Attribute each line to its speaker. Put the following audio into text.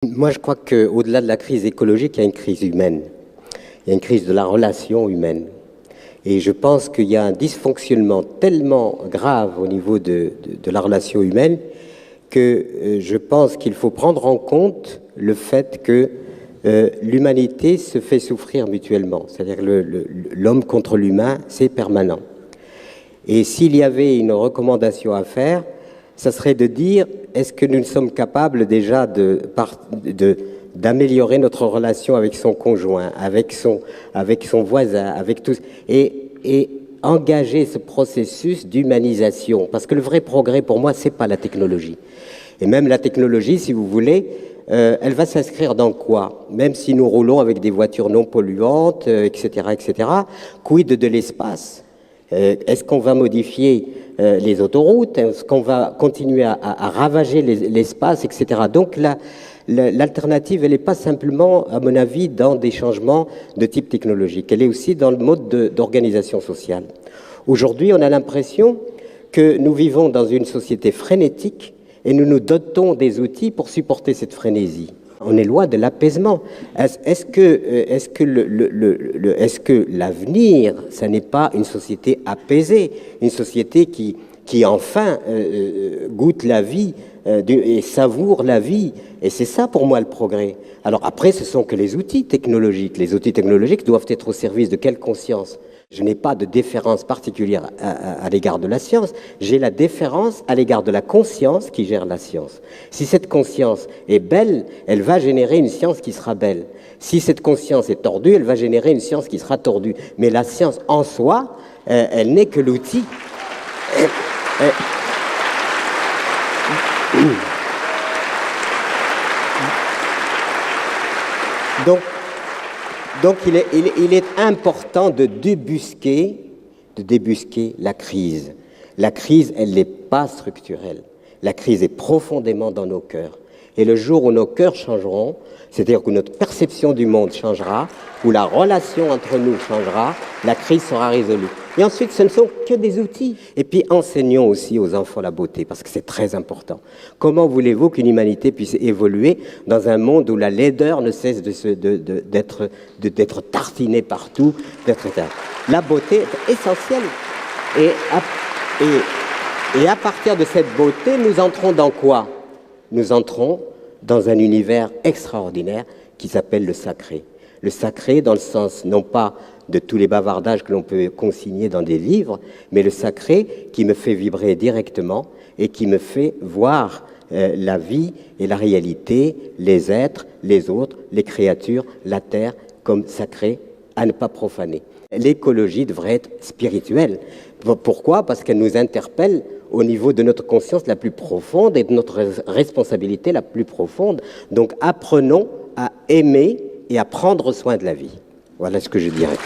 Speaker 1: Moi, je crois qu'au-delà de la crise écologique, il y a une crise humaine. Il y a une crise de la relation humaine. Et je pense qu'il y a un dysfonctionnement tellement grave au niveau de la relation humaine que je pense qu'il faut prendre en compte le fait que l'humanité se fait souffrir mutuellement. C'est-à-dire que l'homme contre l'humain, c'est permanent. Et s'il y avait une recommandation à faire, ça serait de dire, est-ce que nous sommes capables déjà d'améliorer notre relation avec son conjoint, avec son voisin, avec tous, et engager ce processus d'humanisation. Parce que le vrai progrès, pour moi, c'est pas la technologie. Et même la technologie, si vous voulez, elle va s'inscrire dans quoi? Même si nous roulons avec des voitures non polluantes, etc., etc., quid de l'espace? Est-ce qu'on va modifier les autoroutes? Est-ce qu'on va continuer à ravager l'espace, etc. Donc l'alternative, elle n'est pas simplement, à mon avis, dans des changements de type technologique. Elle est aussi dans le mode d'organisation sociale. Aujourd'hui, on a l'impression que nous vivons dans une société frénétique et nous nous dotons des outils pour supporter cette frénésie. On est loin de l'apaisement. Est-ce que l'avenir, ça n'est pas une société apaisée, une société qui enfin goûte la vie et savoure la vie? Et c'est ça pour moi le progrès. Alors après, ce sont que les outils technologiques. Les outils technologiques doivent être au service de quelle conscience? Je n'ai pas de déférence particulière à l'égard de la science, j'ai la déférence à l'égard de la conscience qui gère la science. Si cette conscience est belle, elle va générer une science qui sera belle. Si cette conscience est tordue, elle va générer une science qui sera tordue. Mais la science en soi, elle n'est que l'outil. Donc il est important de débusquer la crise. La crise, elle n'est pas structurelle. La crise est profondément dans nos cœurs. Et le jour où nos cœurs changeront, c'est-à-dire que notre perception du monde changera, où la relation entre nous changera, la crise sera résolue. Et ensuite, ce ne sont que des outils. Et puis, enseignons aussi aux enfants la beauté, parce que c'est très important. Comment voulez-vous qu'une humanité puisse évoluer dans un monde où la laideur ne cesse d'être tartinée partout, La beauté est essentielle. Et à partir de cette beauté, nous entrons dans quoi? Nous entrons dans un univers extraordinaire qui s'appelle le sacré. Le sacré dans le sens, non pas de tous les bavardages que l'on peut consigner dans des livres, mais le sacré qui me fait vibrer directement et qui me fait voir la vie et la réalité, les êtres, les autres, les créatures, la terre comme sacré à ne pas profaner. L'écologie devrait être spirituelle. Pourquoi? Parce qu'elle nous interpelle au niveau de notre conscience la plus profonde et de notre responsabilité la plus profonde. Donc apprenons à aimer et à prendre soin de la vie. Voilà ce que je dirais.